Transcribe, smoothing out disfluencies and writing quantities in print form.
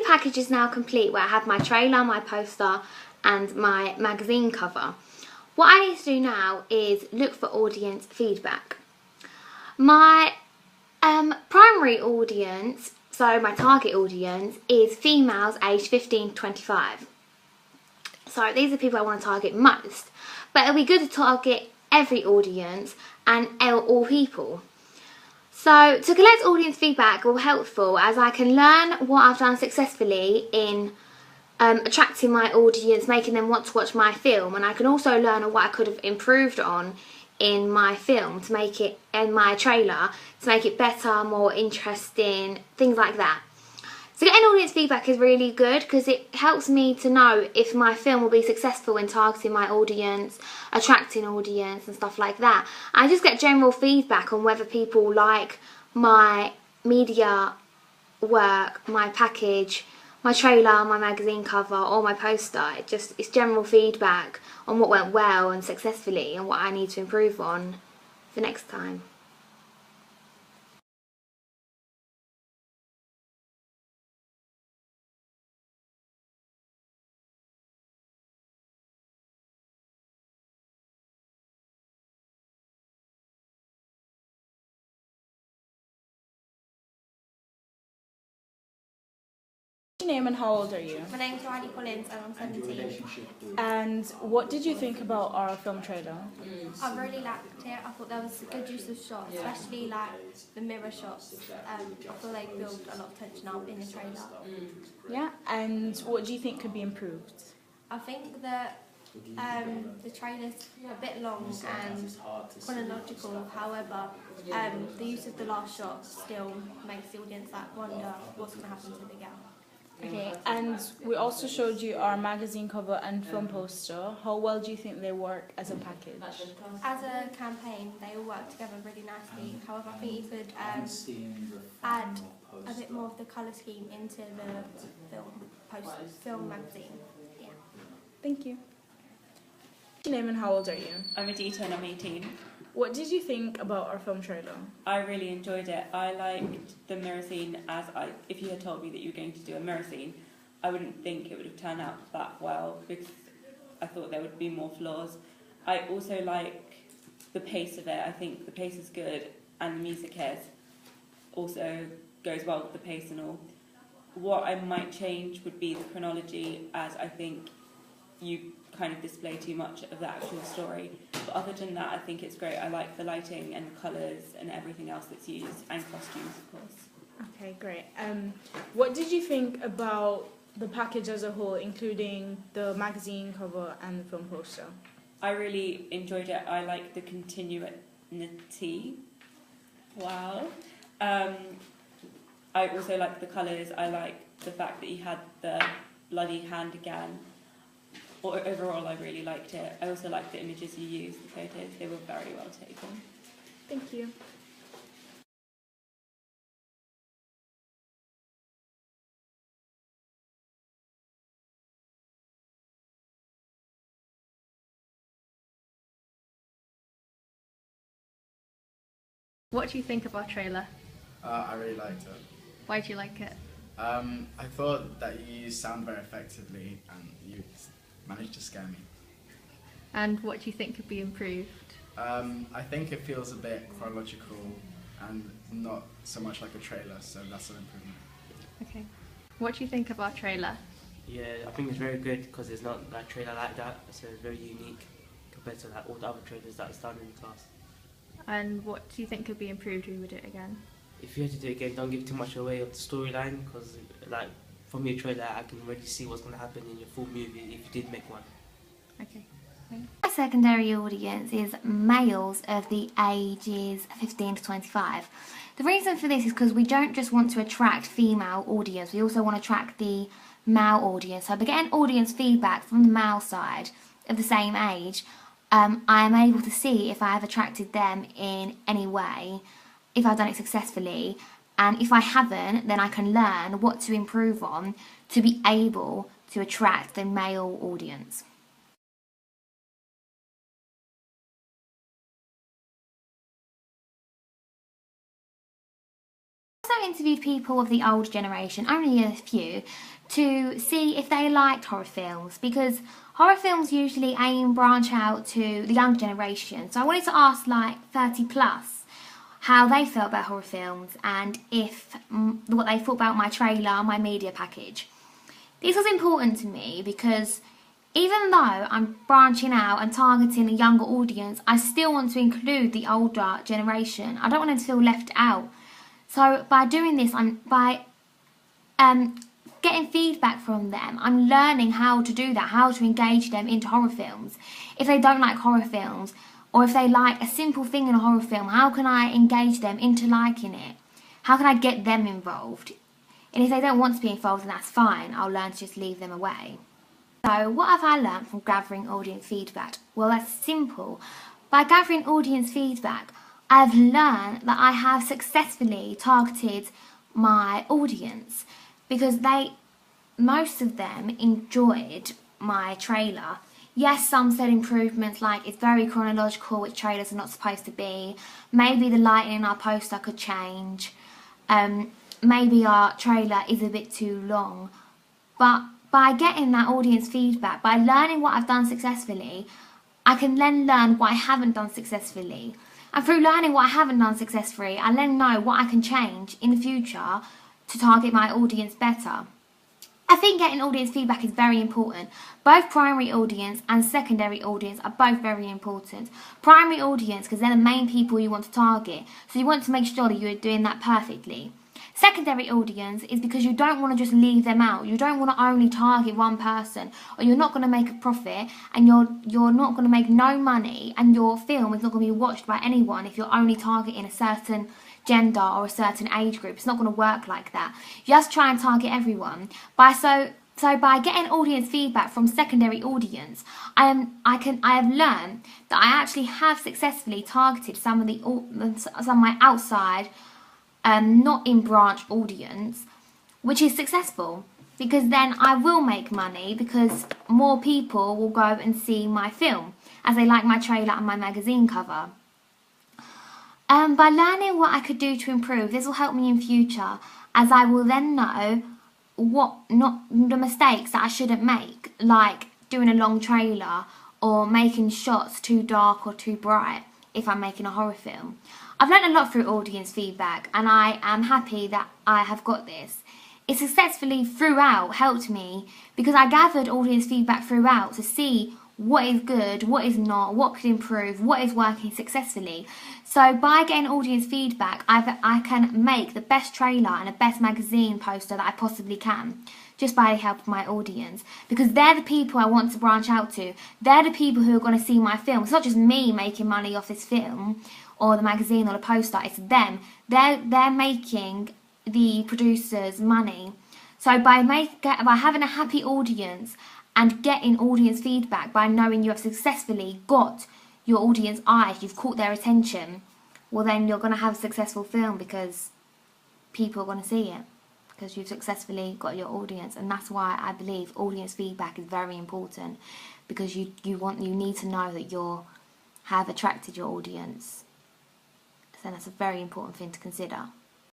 package is now complete, where I have my trailer, my poster and my magazine cover. What I need to do now is look for audience feedback. My primary audience, so my target audience, is females aged 15 to 25. So these are people I want to target most. But it'll be good to target every audience and all people. So to collect audience feedback will be helpful, as I can learn what I've done successfully in attracting my audience, making them want to watch my film, and I can also learn what I could have improved on in my film to make it, in my trailer, to make it better, more interesting, things like that. So getting audience feedback is really good because it helps me to know if my film will be successful in targeting my audience, attracting audience and stuff like that. I just get general feedback on whether people like my media work, my package, my trailer, my magazine cover or my poster. It's general feedback on what went well and successfully and what I need to improve on for next time. What's your name and how old are you? My name's Riley Collins and I'm 17. And what did you think about our film trailer? I really liked it. I thought there was a good use of shots, especially like the mirror shots. I feel they build a lot of tension up in the trailer. Yeah, and what do you think could be improved? I think that the trailer's a bit long and chronological. However, the use of the last shot still makes the audience wonder what's going to happen to the girl. Okay, and we also showed you our magazine cover and film poster. How well do you think they work as a package? As a campaign, they all work together really nicely. However, I think you could add a bit more of the colour scheme into the film magazine. Yeah. Thank you. What's your name and how old are you? I'm Adita and I'm 18. What did you think about our film trailer? I really enjoyed it. I liked the mirror scene if you had told me that you were going to do a mirror scene, I wouldn't think it would have turned out that well because I thought there would be more flaws. I also like the pace of it. I think the pace is good and the music also goes well with the pace and all. What I might change would be the chronology, as I think you kind of display too much of the actual story. But other than that, I think it's great. I like the lighting and the colours and everything else that's used, and costumes, of course. Okay, great. What did you think about the package as a whole, including the magazine cover and the film poster? I really enjoyed it. I like the continuity. Wow. I also like the colours. I like the fact that you had the bloody hand again. Overall, I really liked it. I also liked the images you used, the photos. They were very well taken. Thank you. What do you think of our trailer? I really liked it. Why do you like it? I thought that you used sound very effectively and you managed to scare me. And what do you think could be improved? I think it feels a bit chronological and not so much like a trailer, so that's an improvement. Okay. What do you think of our trailer? Yeah, I think it's very good because it's not a trailer like that, so it's very unique compared to like all the other trailers that it's done in the class. And what do you think could be improved if we would do it again? If you had to do it again, don't give too much away of the storyline, because like from your trailer I can already see what's going to happen in your full movie if you did make one. Okay. My secondary audience is males of the ages 15 to 25. The reason for this is because we don't just want to attract female audience, we also want to attract the male audience. So by getting audience feedback from the male side of the same age, I am able to see if I have attracted them in any way, if I've done it successfully, and if I haven't, then I can learn what to improve on to be able to attract the male audience. also interviewed people of the old generation, only a few, to see if they liked horror films, because horror films usually branch out to the young generation. So I wanted to ask like 30 plus how they felt about horror films and if what they thought about my trailer, my media package. This was important to me because even though I'm branching out and targeting a younger audience, I still want to include the older generation. I don't want them to feel left out. So by doing this, by getting feedback from them, I'm learning how to do that, how to engage them into horror films. If they don't like horror films, or if they like a simple thing in a horror film, how can I engage them into liking it? How can I get them involved? And if they don't want to be involved, then that's fine. I'll learn to just leave them away. So what have I learned from gathering audience feedback? Well, that's simple. By gathering audience feedback, I've learned that I have successfully targeted my audience because most of them enjoyed my trailer. Yes, some said improvements like it's very chronological, which trailers are not supposed to be. Maybe the lighting in our poster could change. Maybe our trailer is a bit too long. But by getting that audience feedback, by learning what I've done successfully, I can then learn what I haven't done successfully. And through learning what I haven't done successfully, I then know what I can change in the future to target my audience better. I think getting audience feedback is very important. Both primary audience and secondary audience are both very important. Primary audience, because they're the main people you want to target, so you want to make sure that you're doing that perfectly. Secondary audience is because you don't want to just leave them out. You don't want to only target one person, or you're not going to make a profit, and you're not going to make no money, and your film is not going to be watched by anyone if you're only targeting a certain gender or a certain age group. It's not going to work like that. You just try and target everyone. So by getting audience feedback from secondary audience, I have learned that I actually have successfully targeted some of my outside, not in branch audience, which is successful because then I will make money because more people will go and see my film as they like my trailer and my magazine cover. By learning what I could do to improve, this will help me in future as I will then know the mistakes that I shouldn't make, like doing a long trailer or making shots too dark or too bright if I'm making a horror film. I've learned a lot through audience feedback and I am happy that I have got this. It successfully throughout helped me because I gathered audience feedback throughout to see what is good, what is not, what could improve, what is working successfully. So by getting audience feedback, I can make the best trailer and the best magazine poster that I possibly can, just by the help of my audience. Because they're the people I want to branch out to. They're the people who are going to see my film. It's not just me making money off this film, or the magazine or the poster, it's them. They're making the producers money. So by having a happy audience and getting audience feedback, by knowing you have successfully got your audience eyes, you've caught their attention, well then you're going to have a successful film because people are going to see it because you've successfully got your audience. And that's why I believe audience feedback is very important, because you need to know that you have attracted your audience. So that's a very important thing to consider.